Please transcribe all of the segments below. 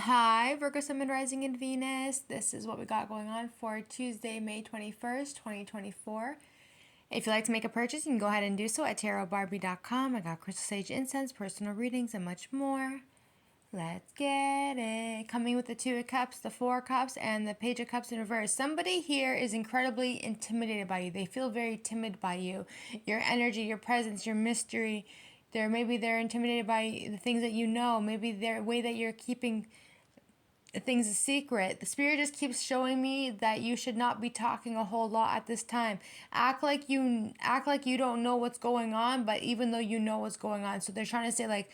Hi, Virgo, Sun, Moon, Rising, and Venus. This is what we got going on for Tuesday, May 21st, 2024. If you'd like to make a purchase, you can go ahead and do so at tarotbarbiecom. I got crystal sage incense, personal readings, and much more. Let's get it. Coming with the Two of Cups, the Four of Cups, and the Page of Cups in reverse. Somebody here is incredibly intimidated by you. They feel very timid by you. Your energy, your presence, your mystery. Maybe they're intimidated by the things that you know. Maybe the way that you're keeping things a secret. The spirit just keeps showing me that you should not be talking a whole lot at this time. Act like you don't know what's going on, but even though you know what's going on. So they're trying to say like,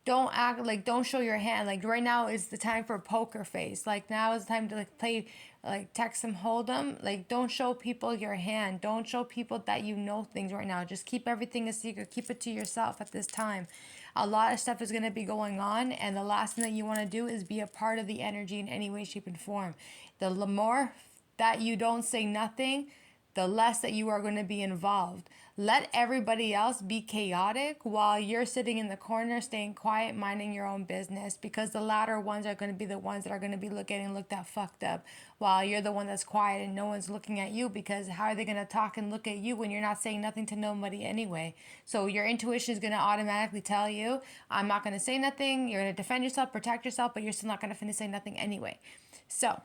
don't act like, don't show your hand. Like right now is the time for poker face. Like now is the time to like play, like text them, hold them. Like don't show people your hand. Don't show people that you know things right now. Just keep everything a secret. Keep it to yourself at this time. A lot of stuff is going to be going on, and the last thing that you want to do is be a part of the energy in any way, shape, and form. The more that you don't say nothing, the less that you are going to be involved. Let everybody else be chaotic while you're sitting in the corner, staying quiet, minding your own business, because the latter ones are going to be the ones that are going to be getting looked at fucked up, while you're the one that's quiet and no one's looking at you, because how are they going to talk and look at you when you're not saying nothing to nobody anyway? So your intuition is going to automatically tell you, I'm not going to say nothing. You're going to defend yourself, protect yourself, but you're still not going to finish saying nothing anyway. So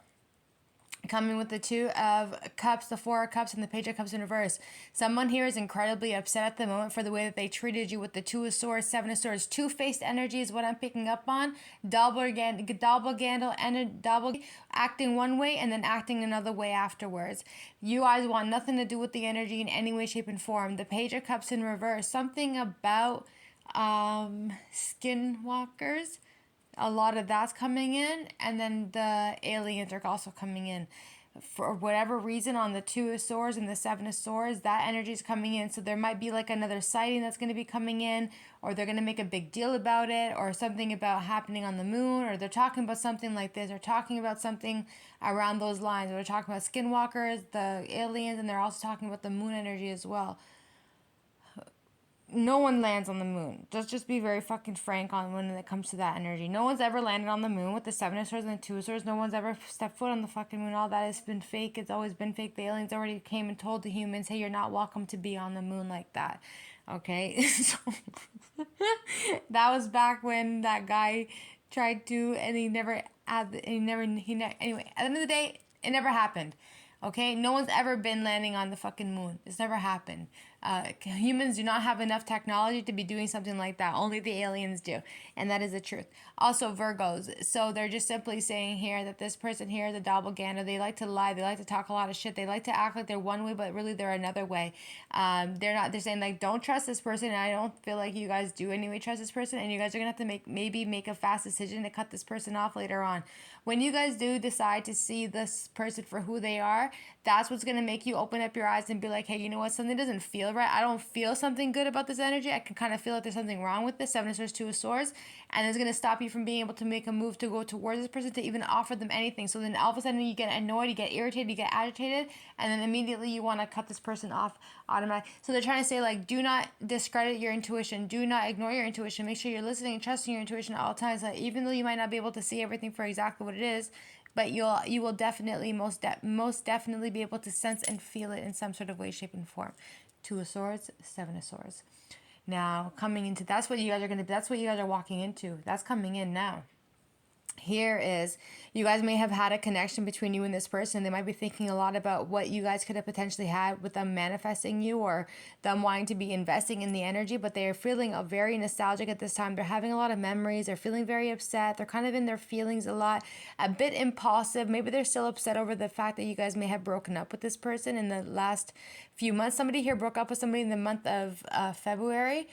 coming with the Two of Cups, the Four of Cups, and the Page of Cups in reverse. Someone here is incredibly upset at the moment for the way that they treated you with the Two of Swords, Seven of Swords. Two-faced energy is what I'm picking up on. Doppelganger, and double acting one way and then acting another way afterwards. You guys want nothing to do with the energy in any way, shape, and form. The Page of Cups in reverse. Something about skinwalkers. A lot of that's coming in, and then the aliens are also coming in. For whatever reason, on the Two of Swords and the Seven of Swords, that energy is coming in. So there might be like another sighting that's going to be coming in, or they're going to make a big deal about it, or something about happening on the moon, or they're talking about something like this, or talking about something around those lines. Or they're talking about skinwalkers, the aliens, and they're also talking about the moon energy as well. No one lands on the moon. Just be very fucking frank on when it comes to that energy. No one's ever landed on the moon with the Seven of Swords and the Two of Swords. No one's ever stepped foot on the fucking moon. All that has been fake. It's always been fake. The aliens already came and told the humans, hey, you're not welcome to be on the moon like that. Okay? So that was back when that guy tried to, and anyway, at the end of the day, it never happened. Okay, no one's ever been landing on the fucking moon. It's never happened. Humans do not have enough technology to be doing something like that. Only the aliens do, and that is the truth. Also, Virgos. So they're just simply saying here that this person here is a doppelganger. They like to lie. They like to talk a lot of shit. They like to act like they're one way, but really they're another way. They're not. They're saying like, don't trust this person. And I don't feel like you guys do anyway trust this person, and you guys are gonna have to make a fast decision to cut this person off later on. When you guys do decide to see this person for who they are, that's what's going to make you open up your eyes and be like, hey, you know what? Something doesn't feel right. I don't feel something good about this energy. I can kind of feel like there's something wrong with this. Seven of Swords, Two of Swords. And it's going to stop you from being able to make a move to go towards this person, to even offer them anything. So then all of a sudden you get annoyed, you get irritated, you get agitated, and then immediately you want to cut this person off automatically. So they're trying to say, like, do not discredit your intuition. Do not ignore your intuition. Make sure you're listening and trusting your intuition at all times. That even though you might not be able to see everything for exactly what it is, but you will definitely most definitely be able to sense and feel it in some sort of way, shape, and form. Two of Swords, Seven of Swords. Now coming into that's what you guys are walking into. That's coming in now. Here is, you guys may have had a connection between you and this person. They might be thinking a lot about what you guys could have potentially had with them manifesting you, or them wanting to be investing in the energy, but they are feeling very nostalgic at this time. They're having a lot of memories. They're feeling very upset. They're kind of in their feelings a lot, a bit impulsive. Maybe they're still upset over the fact that you guys may have broken up with this person in the last few months. Somebody here broke up with somebody in the month of February.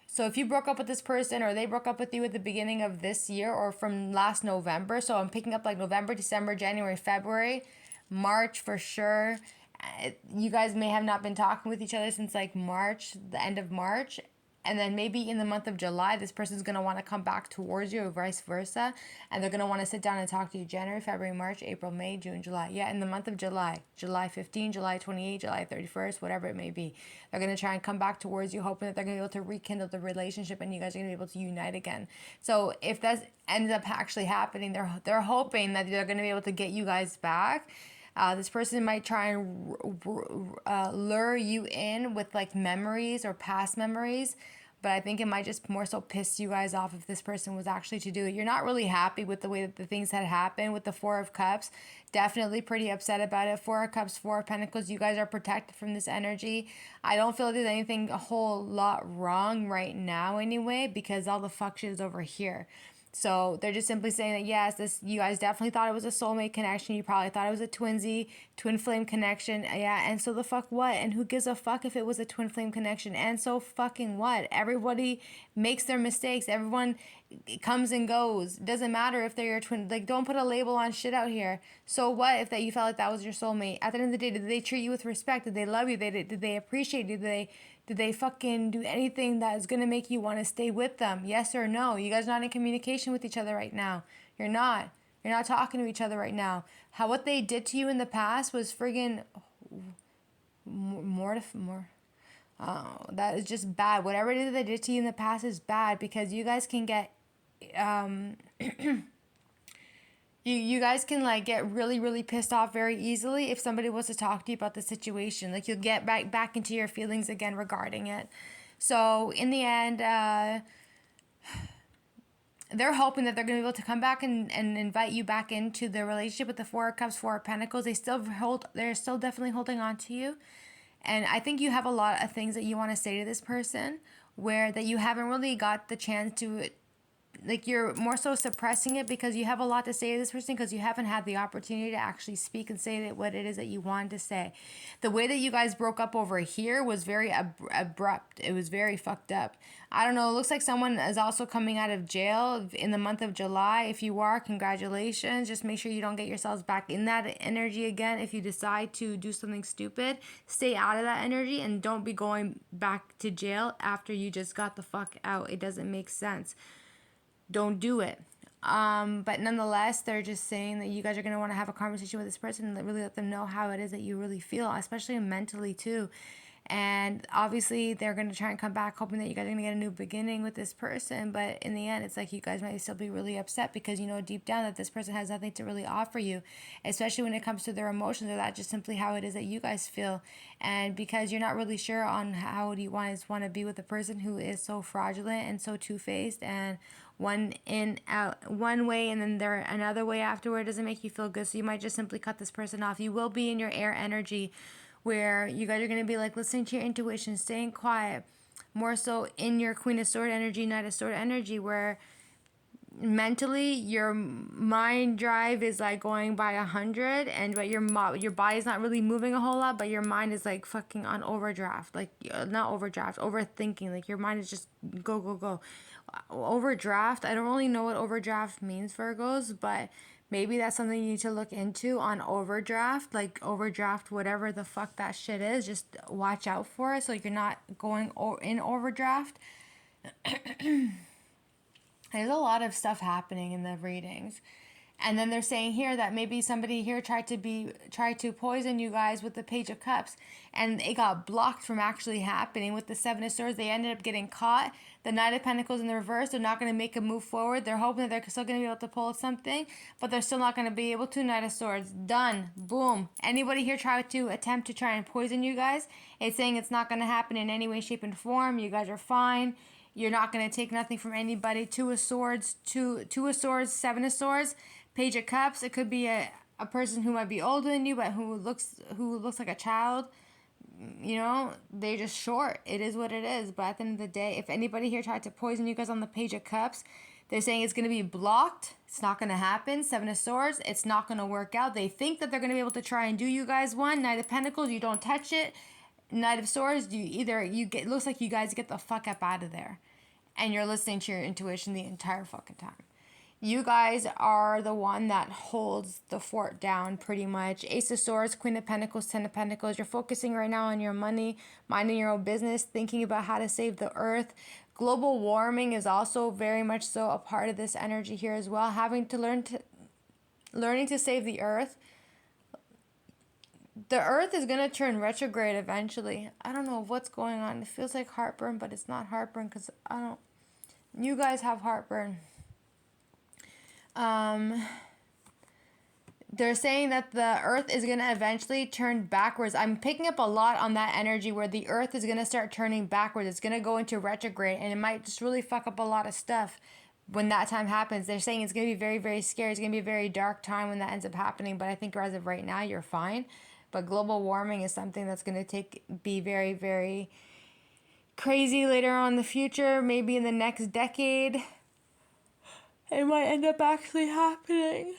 So if you broke up with this person, or they broke up with you at the beginning of this year, or from last November, so I'm picking up like November, December, January, February, March for sure. You guys may have not been talking with each other since like March, the end of March. And then maybe in the month of July, this person's going to want to come back towards you or vice versa. And they're going to want to sit down and talk to you January, February, March, April, May, June, July. Yeah, in the month of July. July 15, July 28, July 31st, whatever it may be. They're going to try and come back towards you, hoping that they're going to be able to rekindle the relationship and you guys are going to be able to unite again. So if that ends up actually happening, they're hoping that they're going to be able to get you guys back. This person might try and lure you in with like memories or past memories, but I think it might just more so piss you guys off if this person was actually to do it. You're not really happy with the way that the things had happened with the Four of Cups. Definitely pretty upset about it. Four of Cups, Four of Pentacles. You guys are protected from this energy. I don't feel like there's anything a whole lot wrong right now anyway, because all the fuck shit is over here. So they're just simply saying that, yes, you guys definitely thought it was a soulmate connection. You probably thought it was a twin flame connection. Yeah, and so the fuck what? And who gives a fuck if it was a twin flame connection? And so fucking what? Everybody makes their mistakes. Everyone comes and goes. It doesn't matter if they're your twin. Like, don't put a label on shit out here. So what if that you felt like that was your soulmate? At the end of the day, did they treat you with respect? Did they love you? Did they appreciate you? Did they fucking do anything that is going to make you want to stay with them? Yes or no? You guys are not in communication with each other right now. You're not. You're not talking to each other right now. What they did to you in the past was friggin' more. That is just bad. Whatever it is they did to you in the past is bad, because you guys can get you guys can like get really, really pissed off very easily if somebody was to talk to you about the situation. Like, you'll get back into your feelings again regarding it. So in the end, they're hoping that they're going to be able to come back and invite you back into the relationship with the Four of Cups, Four of Pentacles. They're still definitely holding on to you. And I think you have a lot of things that you want to say to this person where that you haven't really got the chance to. Like, you're more so suppressing it because you have a lot to say to this person, because you haven't had the opportunity to actually speak and say that what it is that you wanted to say. The way that you guys broke up over here was very abrupt. It was very fucked up. I don't know. It looks like someone is also coming out of jail in the month of July. If you are, congratulations. Just make sure you don't get yourselves back in that energy again. If you decide to do something stupid, stay out of that energy and don't be going back to jail after you just got the fuck out. It doesn't make sense. Don't do it. But nonetheless, they're just saying that you guys are going to want to have a conversation with this person and really let them know how it is that you really feel, especially mentally too. And obviously they're going to try and come back hoping that you guys are going to get a new beginning with this person. But in the end, it's like you guys might still be really upset because you know deep down that this person has nothing to really offer you, especially when it comes to their emotions, or that's just simply how it is that you guys feel. And because you're not really sure on how you want to be with a person who is so fraudulent and so two-faced and one in out one way and then they're another way afterward, doesn't make you feel good. So you might just simply cut this person off. You will be in your air energy where you guys are going to be like listening to your intuition, staying quiet, more so in your Queen of Sword energy, Knight of Sword energy, where mentally your mind drive is like going by 100, and but your body's not really moving a whole lot, but your mind is like fucking on overdraft, like not overdraft, overthinking. Like your mind is just go. Overdraft, I don't really know what overdraft means, Virgos, but maybe that's something you need to look into on overdraft, like overdraft, whatever the fuck that shit is. Just watch out for it so you're not going in overdraft. There's a lot of stuff happening in the readings. And then they're saying here that maybe somebody here tried to poison you guys with the Page of Cups, and it got blocked from actually happening. With the Seven of Swords, they ended up getting caught. The Knight of Pentacles in the reverse, they're not going to make a move forward. They're hoping that they're still going to be able to pull something, but they're still not going to be able to. Knight of Swords, done. Boom. Anybody here try and poison you guys, it's saying it's not going to happen in any way, shape, and form. You guys are fine. You're not going to take nothing from anybody. Two of Swords, Seven of Swords, Page of Cups. It could be a person who might be older than you, but who looks like a child. You know, they're just short. It is what it is. But at the end of the day, if anybody here tried to poison you guys on the Page of Cups, they're saying it's going to be blocked. It's not going to happen. Seven of Swords, it's not going to work out. They think that they're going to be able to try and do you guys one. Knight of Pentacles, you don't touch it. Knight of Swords, looks like you guys get the fuck up out of there. And you're listening to your intuition the entire fucking time. You guys are the one that holds the fort down pretty much. Ace of Swords, Queen of Pentacles, Ten of Pentacles. You're focusing right now on your money, minding your own business, thinking about how to save the earth. Global warming is also very much so a part of this energy here as well. Learning to save the earth. The earth is going to turn retrograde eventually. I don't know what's going on. It feels like heartburn, but it's not heartburn because you guys have heartburn. They're saying that the earth is going to eventually turn backwards. I'm picking up a lot on that energy where the earth is going to start turning backwards. It's going to go into retrograde, and it might just really fuck up a lot of stuff when that time happens. They're saying it's going to be very, very scary. It's going to be a very dark time when that ends up happening, but I think as of right now, you're fine. But global warming is something that's going to be very, very crazy later on in the future, maybe in the next decade. It might end up actually happening.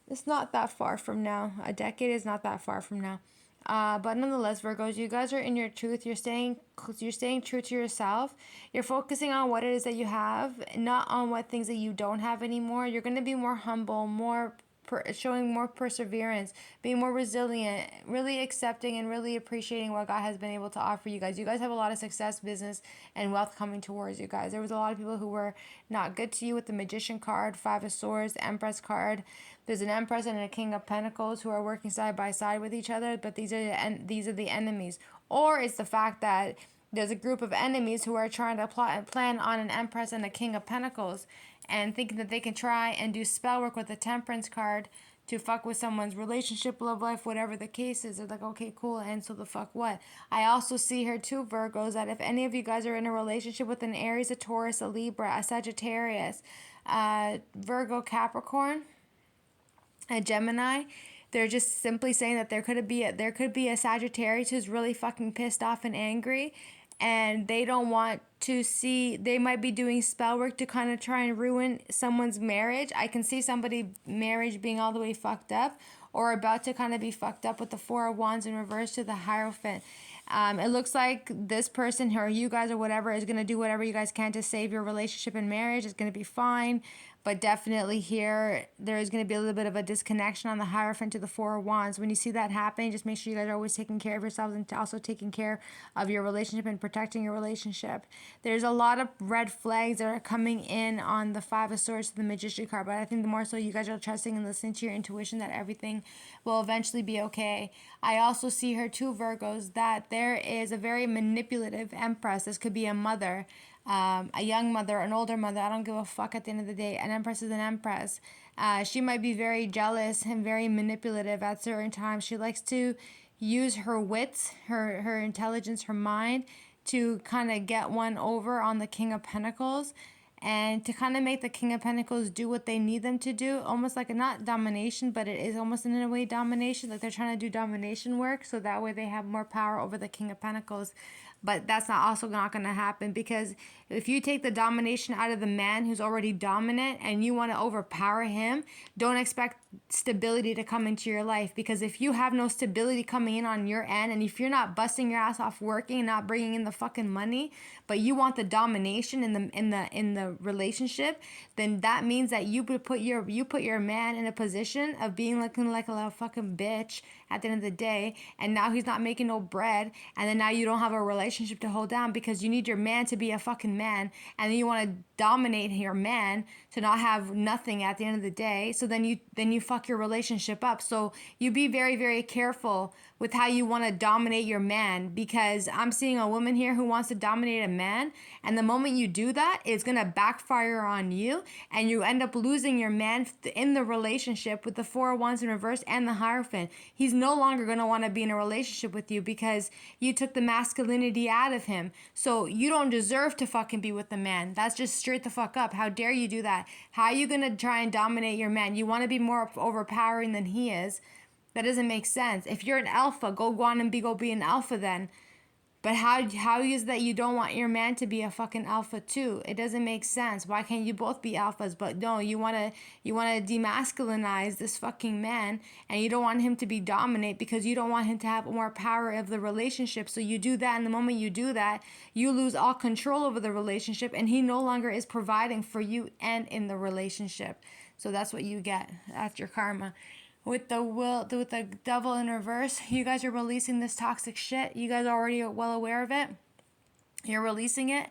It's not that far from now. A decade is not that far from now. But nonetheless, Virgos, you guys are in your truth. You're staying true to yourself. You're focusing on what it is that you have, not on what things that you don't have anymore. You're going to be more humble, showing more perseverance, being more resilient, really accepting and really appreciating what God has been able to offer you guys. You guys have a lot of success, business, and wealth coming towards you guys. There was a lot of people who were not good to you with the Magician card, Five of Swords, Empress card. There's an Empress and a King of Pentacles who are working side by side with each other, but these are the enemies. Or it's the fact that there's a group of enemies who are trying to plan on an Empress and a King of Pentacles and thinking that they can try and do spell work with the Temperance card to fuck with someone's relationship, love life, whatever the case is. They're like, okay, cool, and so the fuck what? I also see here too, Virgos, that if any of you guys are in a relationship with an Aries, a Taurus, a Libra, a Sagittarius, Virgo, Capricorn, a Gemini, they're just simply saying that there could be a Sagittarius who's really fucking pissed off and angry, and they don't want to see, they might be doing spell work to kind of try and ruin someone's marriage. I can see somebody marriage being all the way fucked up or about to kind of be fucked up with the Four of Wands in reverse to the Hierophant. It looks like this person or you guys or whatever is going to do whatever you guys can to save your relationship and marriage. It's going to be fine. But definitely here, there is going to be a little bit of a disconnection on the Hierophant to the Four of Wands. When you see that happen, just make sure you guys are always taking care of yourselves and also taking care of your relationship and protecting your relationship. There's a lot of red flags that are coming in on the Five of Swords to the Magician card. But I think the more so you guys are trusting and listening to your intuition that everything will eventually be okay. I also see here too, Virgos, that there is a very manipulative Empress. This could be a mother. A young mother, an older mother, I don't give a fuck at the end of the day. An Empress is an Empress. She might be very jealous and very manipulative at certain times. She likes to use her wits, her intelligence, her mind to kind of get one over on the King of Pentacles and to kind of make the King of Pentacles do what they need them to do. Almost like not domination, but it is almost in a way domination. Like they're trying to do domination work so that way they have more power over the King of Pentacles. But that's not going to happen, because if you take the domination out of the man who's already dominant and you want to overpower him, don't expect stability to come into your life. Because if you have no stability coming in on your end, and if you're not busting your ass off working and not bringing in the fucking money, but you want the domination in the relationship, then that means that you put your man in a position of being looking like a little fucking bitch at the end of the day, and now he's not making no bread, and then now you don't have a relationship to hold down because you need your man to be a fucking man, and then you want to dominate your man to not have nothing at the end of the day. So then you fuck your relationship up. So you be very, very careful with how you want to dominate your man, because I'm seeing a woman here who wants to dominate a man, and the moment you do that, it's going to backfire on you, and you end up losing your man in the relationship with the Four of Wands in reverse and the Hierophant. He's no longer going to want to be in a relationship with you because you took the masculinity out of him. So you don't deserve to fucking be with the man. That's just straight the fuck up. How dare you do that? How are you going to try and dominate your man? You want to be more overpowering than he is. That doesn't make sense. If you're an alpha, go on and go be an alpha then. But how is that you don't want your man to be a fucking alpha too? It doesn't make sense. Why can't you both be alphas? But no, you wanna demasculinize this fucking man, and you don't want him to be dominate because you don't want him to have more power of the relationship. So you do that, and the moment you do that, you lose all control over the relationship, and he no longer is providing for you and in the relationship. So that's what you get. That's your karma. With the devil in reverse, you guys are releasing this toxic shit. You guys are already well aware of it. You're releasing it,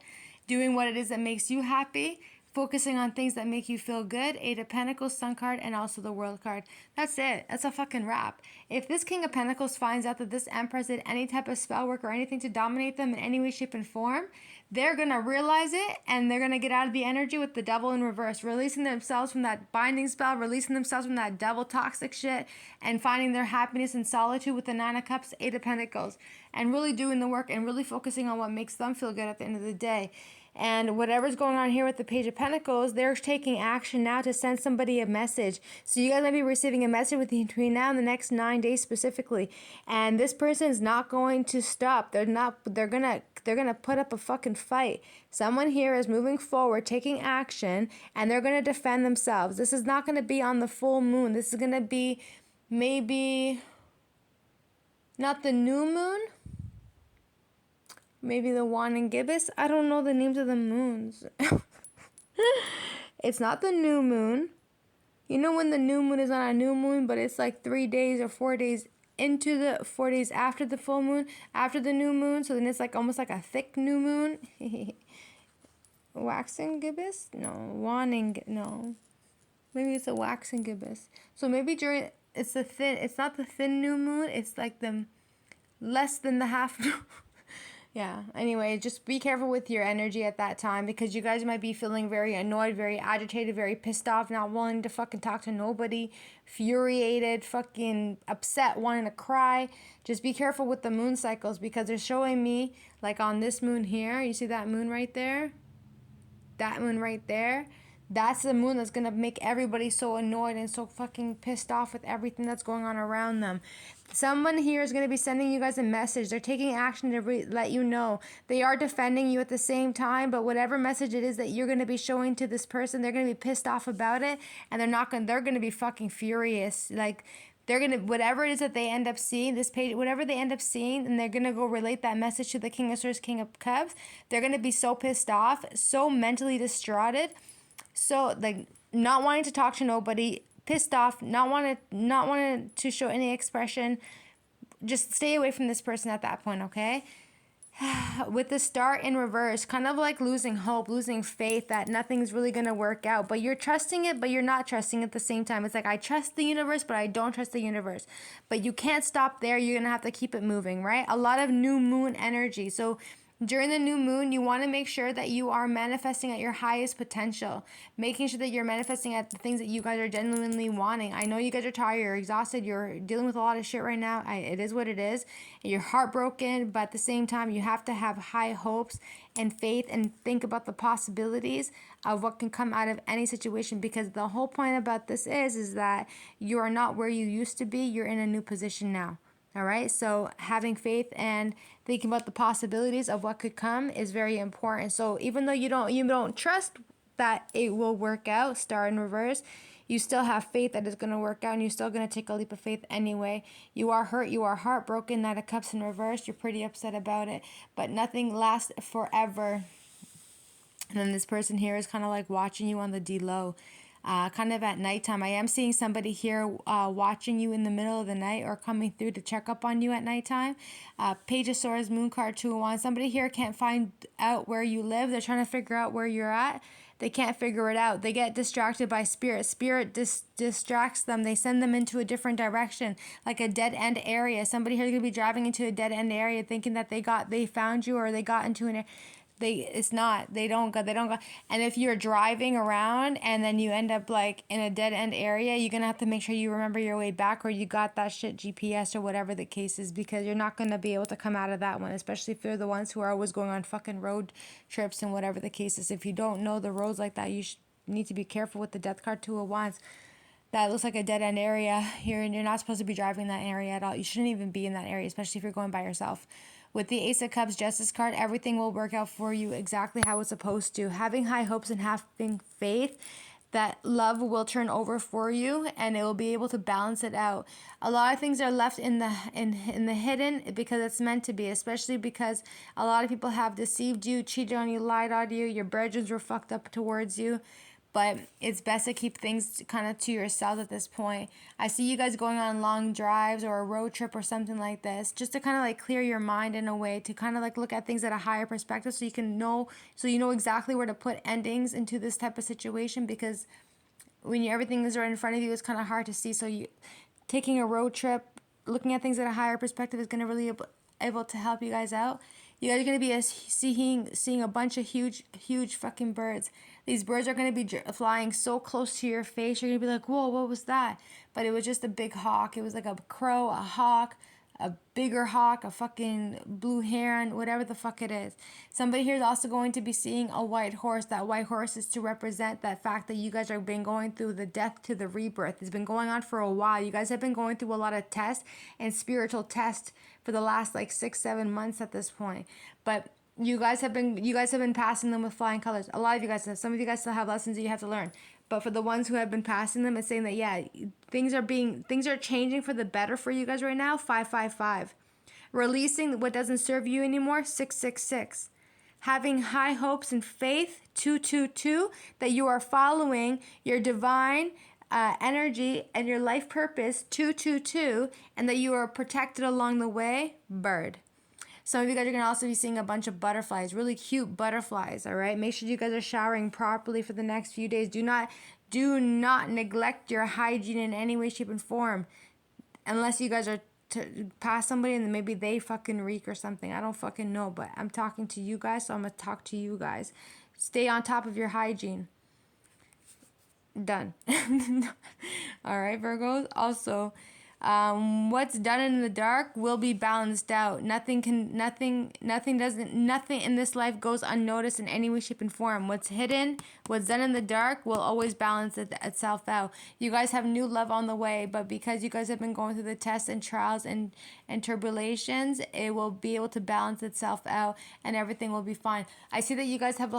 doing what it is that makes you happy, focusing on things that make you feel good. Eight of Pentacles, Sun card, and also the World card. That's it. That's a fucking wrap. If this King of Pentacles finds out that this Empress did any type of spell work or anything to dominate them in any way, shape, and form, they're going to realize it, and they're going to get out of the energy with the devil in reverse, releasing themselves from that binding spell, releasing themselves from that devil toxic shit, and finding their happiness in solitude with the Nine of Cups, Eight of Pentacles, and really doing the work and really focusing on what makes them feel good at the end of the day. And whatever's going on here with the Page of Pentacles, they're taking action now to send somebody a message. So you guys might be receiving a message between now and the next 9 days specifically. And this person is not going to stop. They're gonna put up a fucking fight. Someone here is moving forward, taking action, and they're gonna defend themselves. This is not gonna be on the full moon. This is gonna be maybe not the new moon. Maybe the Wan and Gibbous. I don't know the names of the moons. It's not the new moon. You know when the new moon is on a new moon, but it's like 3 days or 4 days into the 4 days after the full moon, after the new moon. So then it's like almost like a thick new moon. Waxing gibbous? No. Waning, no. Maybe it's a waxing gibbous. So maybe during, it's not the thin new moon. It's like the less than the half. Yeah, anyway, just be careful with your energy at that time, because you guys might be feeling very annoyed, very agitated, very pissed off, not willing to fucking talk to nobody, infuriated, fucking upset, wanting to cry. Just be careful with the moon cycles, because they're showing me, like on this moon here, you see that moon right there? That moon right there? That's the moon that's going to make everybody so annoyed and so fucking pissed off with everything that's going on around them. Someone here is going to be sending you guys a message. They're taking action to let you know. They are defending you at the same time, but whatever message it is that you're going to be showing to this person, they're going to be pissed off about it, and they're going to be fucking furious. Like, they're going to, whatever it is that they end up seeing, this page, whatever they end up seeing, and they're going to go relate that message to the King of Swords, King of Cups. They're going to be so pissed off, so mentally distraughted. So, like, not wanting to talk to nobody, pissed off, not wanting to show any expression. Just stay away from this person at that point, okay? With the Star in reverse, kind of like losing hope, losing faith that nothing's really going to work out. But you're trusting it, but you're not trusting at the same time. It's like, I trust the universe, but I don't trust the universe. But you can't stop there. You're going to have to keep it moving, right? A lot of new moon energy. So during the new moon, you want to make sure that you are manifesting at your highest potential, making sure that you're manifesting at the things that you guys are genuinely wanting. I know you guys are tired, you're exhausted, you're dealing with a lot of shit right now. It is what it is. You're heartbroken, but at the same time, you have to have high hopes and faith and think about the possibilities of what can come out of any situation, because the whole point about this is that you are not where you used to be. You're in a new position now. All right, so having faith and thinking about the possibilities of what could come is very important. So even though you don't trust that it will work out, Star in reverse, you still have faith that it's going to work out, and you're still going to take a leap of faith anyway. You are hurt, you are heartbroken, Knight of Cups in reverse, you're pretty upset about it, but nothing lasts forever. And then this person here is kind of like watching you on the D-low. Kind of at nighttime. I am seeing somebody here watching you in the middle of the night or coming through to check up on you at nighttime. Page of Swords, Moon card 2 of Wands. Somebody here can't find out where you live. They're trying to figure out where you're at. They can't figure it out. They get distracted by spirit. Spirit distracts them. They send them into a different direction, like a dead end area. Somebody here is going to be driving into a dead end area thinking that they found you, or they got into an area. They don't go. And if you're driving around and then you end up like in a dead end area, you're gonna have to make sure you remember your way back, or you got that shit GPS or whatever the case is, because you're not gonna be able to come out of that one, especially if you're the ones who are always going on fucking road trips and whatever the case is. If you don't know the roads like that, you need to be careful with the Death card 2 of Wands. That looks like a dead end area here, and you're not supposed to be driving that area at all. You shouldn't even be in that area, especially if you're going by yourself. With the Ace of Cups Justice card, everything will work out for you exactly how it's supposed to. Having high hopes and having faith that love will turn over for you, and it will be able to balance it out. A lot of things are left in the hidden because it's meant to be, especially because a lot of people have deceived you, cheated on you, lied on you, your virgins were fucked up towards you. But it's best to keep things kind of to yourself at this point. I see you guys going on long drives or a road trip or something like this, just to kind of like clear your mind in a way, to kind of like look at things at a higher perspective, so you can know, so you know exactly where to put endings into this type of situation. Because when everything is right in front of you, it's kind of hard to see. So you taking a road trip, looking at things at a higher perspective, is going to really able to help you guys out. You guys are going to be seeing a bunch of huge fucking birds. These birds are going to be flying so close to your face. You're going to be like, whoa, what was that? But it was just a big hawk. It was like a crow, a hawk, a bigger hawk, a fucking blue heron, whatever the fuck it is. Somebody here is also going to be seeing a white horse. That white horse is to represent that fact that you guys have been going through the death to the rebirth. It's been going on for a while. You guys have been going through a lot of tests and spiritual tests for the last like 6-7 months at this point. But you guys have been passing them with flying colors. A lot of you guys have. Some of you guys still have lessons that you have to learn. But for the ones who have been passing them, it's saying that, yeah, things are changing for the better for you guys right now. 555. Releasing what doesn't serve you anymore. 666. Having high hopes and faith. 222. That you are following your divine energy and your life purpose. 222. And that you are protected along the way. Bird. Some of you guys are going to also be seeing a bunch of butterflies, really cute butterflies, all right? Make sure you guys are showering properly for the next few days. Do not neglect your hygiene in any way, shape, and form. Unless you guys are past somebody and maybe they fucking reek or something. I don't fucking know, but I'm talking to you guys, so I'm going to talk to you guys. Stay on top of your hygiene. Done. All right, Virgos. Also, what's done in the dark will be balanced out. Nothing in this life goes unnoticed in any way, shape, and form. What's hidden, what's done in the dark will always balance itself out. You guys have new love on the way, but because you guys have been going through the tests and trials and tribulations, it will be able to balance itself out and everything will be fine. I see that you guys have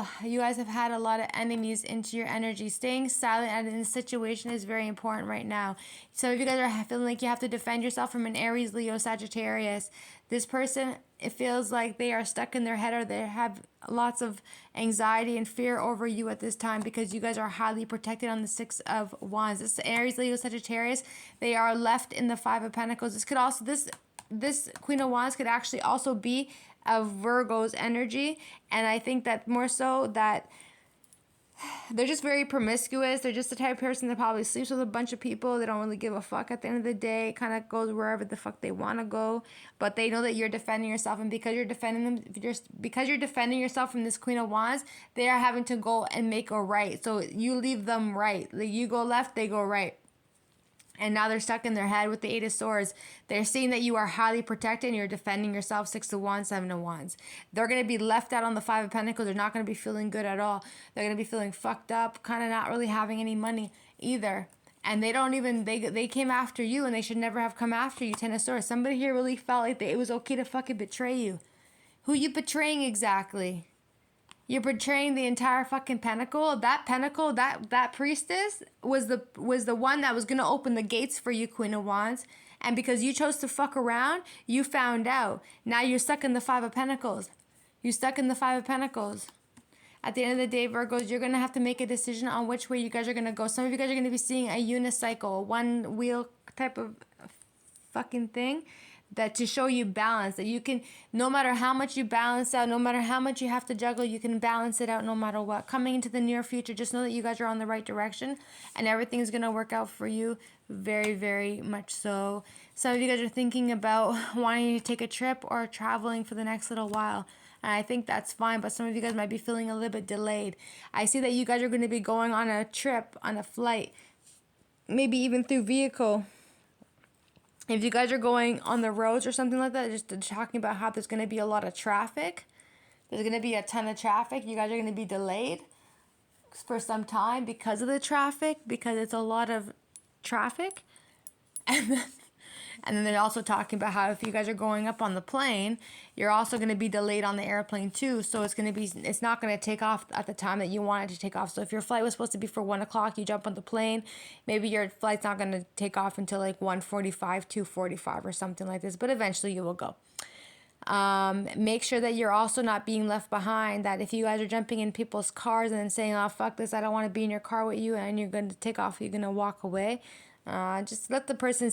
had a lot of enemies into your energy. Staying silent in this situation is very important right now. So if you guys are feeling like you have to defend yourself from an Aries, Leo, Sagittarius, this person, it feels like they are stuck in their head, or they have lots of anxiety and fear over you at this time, because you guys are highly protected on the 6 of Wands. This Aries, Leo, Sagittarius, they are left in the 5 of Pentacles. This could also, this Queen of Wands could actually also be of Virgo's energy. And I think that more so that they're just very promiscuous. They're just the type of person that probably sleeps with a bunch of people. They don't really give a fuck at the end of the day. Kind of goes wherever the fuck they want to go. But they know that you're defending yourself. And because you're defending them, because you're defending yourself from this Queen of Wands, they are having to go and make a right. So you leave them right. Like, you go left, they go right. And now they're stuck in their head with the 8 of Swords. They're seeing that you are highly protected and you're defending yourself. 6 of Wands, 7 of Wands. They're going to be left out on the 5 of Pentacles. They're not going to be feeling good at all. They're going to be feeling fucked up, kind of not really having any money either. And they don't even, they came after you, and they should never have come after you. 10 of Swords. Somebody here really felt like it was okay to fucking betray you. Who you betraying exactly? You're betraying the entire fucking pentacle. That pentacle, that priestess was the one that was gonna open the gates for you, Queen of Wands. And because you chose to fuck around, you found out. Now you're stuck in the 5 of Pentacles. You're stuck in the 5 of Pentacles. At the end of the day, Virgos, you're gonna have to make a decision on which way you guys are gonna go. Some of you guys are gonna be seeing a unicycle, a one wheel type of fucking thing, that to show you balance, that you can, no matter how much you balance out, no matter how much you have to juggle, you can balance it out no matter what. Coming into the near future, just know that you guys are on the right direction and everything is going to work out for you very, very much so. Some of you guys are thinking about wanting to take a trip or traveling for the next little while. And I think that's fine, but some of you guys might be feeling a little bit delayed. I see that you guys are going to be going on a trip, on a flight, maybe even through vehicle. If you guys are going on the roads or something like that, just talking about how there's going to be a lot of traffic. There's going to be a ton of traffic. You guys are going to be delayed for some time because of the traffic, because it's a lot of traffic. And then And then they're also talking about how if you guys are going up on the plane, you're also going to be delayed on the airplane too. So it's not going to take off at the time that you want it to take off. So if your flight was supposed to be for 1 o'clock, you jump on the plane, maybe your flight's not going to take off until like 1:45, 2:45 or something like this. But eventually you will go. Make sure that you're also not being left behind, that if you guys are jumping in people's cars and then saying, oh, fuck this, I don't want to be in your car with you, and you're going to take off, you're going to walk away, just let the person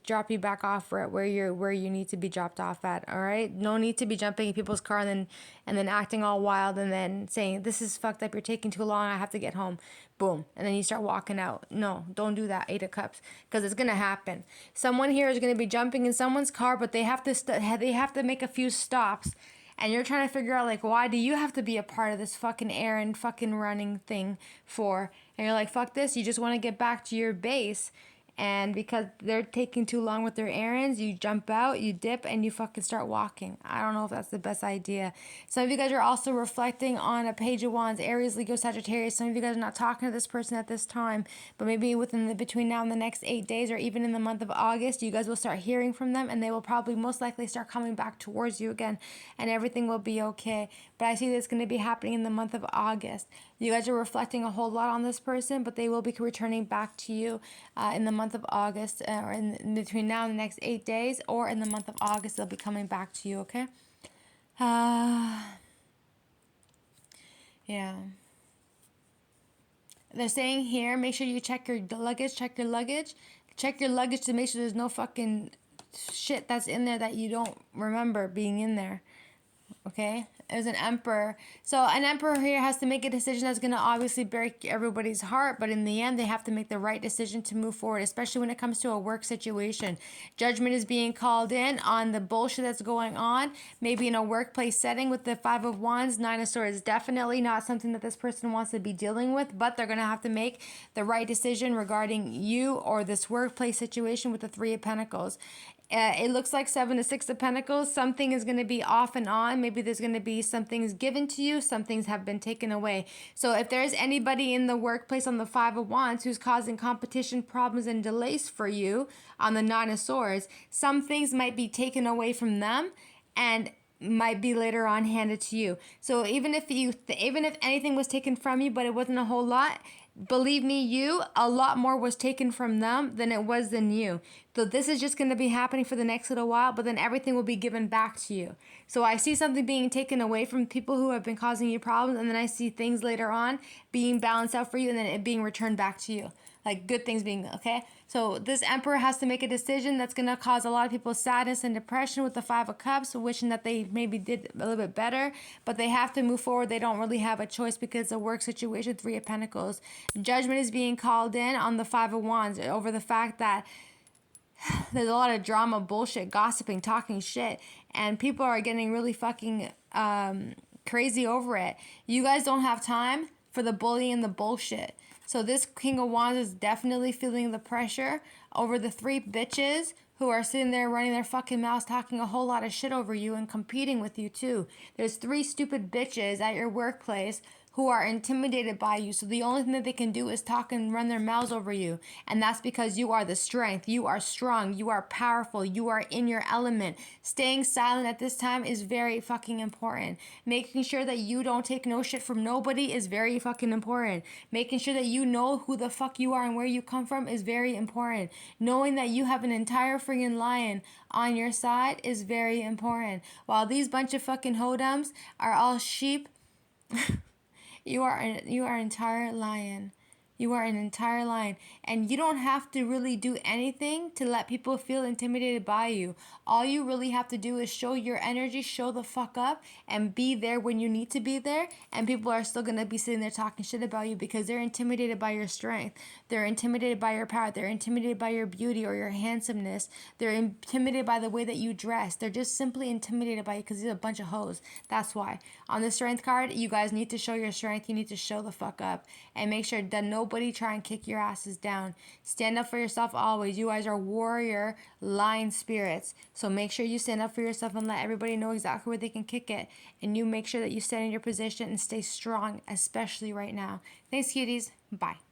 drop you back off where you need to be dropped off at. All right, no need to be jumping in people's car and then acting all wild and then saying, this is fucked up, you're taking too long, I have to get home, boom, and then you start walking out. No, don't do that, 8 of Cups, because it's gonna happen. Someone here is gonna be jumping in someone's car, but they have to make a few stops, and you're trying to figure out, like, why do you have to be a part of this fucking errand, fucking running thing for? And you're like, fuck this, you just want to get back to your base. And because they're taking too long with their errands, you jump out, you dip, and you fucking start walking. I don't know if that's the best idea. Some of you guys are also reflecting on a Page of Wands, Aries, Leo, Sagittarius. Some of you guys are not talking to this person at this time, but maybe between now and the next 8 days, or even in the month of August, you guys will start hearing from them, and they will probably most likely start coming back towards you again, and everything will be okay. But I see this going to be happening in the month of August. You guys are reflecting a whole lot on this person, but they will be returning back to you in the month of August, or in between now and the next 8 days, or in the month of August, they'll be coming back to you, okay? Yeah. They're saying here, make sure you check your luggage to make sure there's no fucking shit that's in there that you don't remember being in there, okay? There's an emperor. So an emperor here has to make a decision that's going to obviously break everybody's heart, but in the end, they have to make the right decision to move forward, especially when it comes to a work situation. Judgment is being called in on the bullshit that's going on, maybe in a workplace setting with the 5 of Wands, 9 of Swords. Definitely not something that this person wants to be dealing with, but they're going to have to make the right decision regarding you or this workplace situation with the 3 of Pentacles. It looks like 7 to 6 of Pentacles. Something is going to be off and on. Maybe there's going to be some things given to you. Some things have been taken away. So if there's anybody in the workplace on the 5 of Wands who's causing competition, problems, and delays for you on the 9 of Swords, some things might be taken away from them and might be later on handed to you. So even if anything was taken from you, but it wasn't a whole lot, believe me, a lot more was taken from them than it was than you. So this is just going to be happening for the next little while, but then everything will be given back to you. So I see something being taken away from people who have been causing you problems, and then I see things later on being balanced out for you, and then it being returned back to you. Like good things being, okay? So this emperor has to make a decision that's going to cause a lot of people sadness and depression with the 5 of Cups, wishing that they maybe did a little bit better, but they have to move forward. They don't really have a choice because it's a work situation, 3 of Pentacles. Judgment is being called in on the 5 of Wands over the fact that there's a lot of drama, bullshit, gossiping, talking shit, and people are getting really fucking crazy over it. You guys don't have time for the bullying and the bullshit. So this King of Wands is definitely feeling the pressure over the 3 bitches who are sitting there running their fucking mouths, talking a whole lot of shit over you and competing with you too. There's 3 stupid bitches at your workplace who are intimidated by you. So the only thing that they can do is talk and run their mouths over you. And that's because you are the strength. You are strong. You are powerful. You are in your element. Staying silent at this time is very fucking important. Making sure that you don't take no shit from nobody is very fucking important. Making sure that you know who the fuck you are and where you come from is very important. Knowing that you have an entire friggin' lion on your side is very important. While these bunch of fucking hodems are all sheep, you are an entire lion. You are an entire lion. And you don't have to really do anything to let people feel intimidated by you. All you really have to do is show your energy, show the fuck up, and be there when you need to be there. And people are still going to be sitting there talking shit about you because they're intimidated by your strength. They're intimidated by your power. They're intimidated by your beauty or your handsomeness. They're intimidated by the way that you dress. They're just simply intimidated by you because you're a bunch of hoes. That's why. On the strength card, you guys need to show your strength. You need to show the fuck up. And make sure that nobody try and kick your asses down. Stand up for yourself always. You guys are warrior lion spirits. So make sure you stand up for yourself and let everybody know exactly where they can kick it. And you make sure that you stand in your position and stay strong, especially right now. Thanks, cuties. Bye.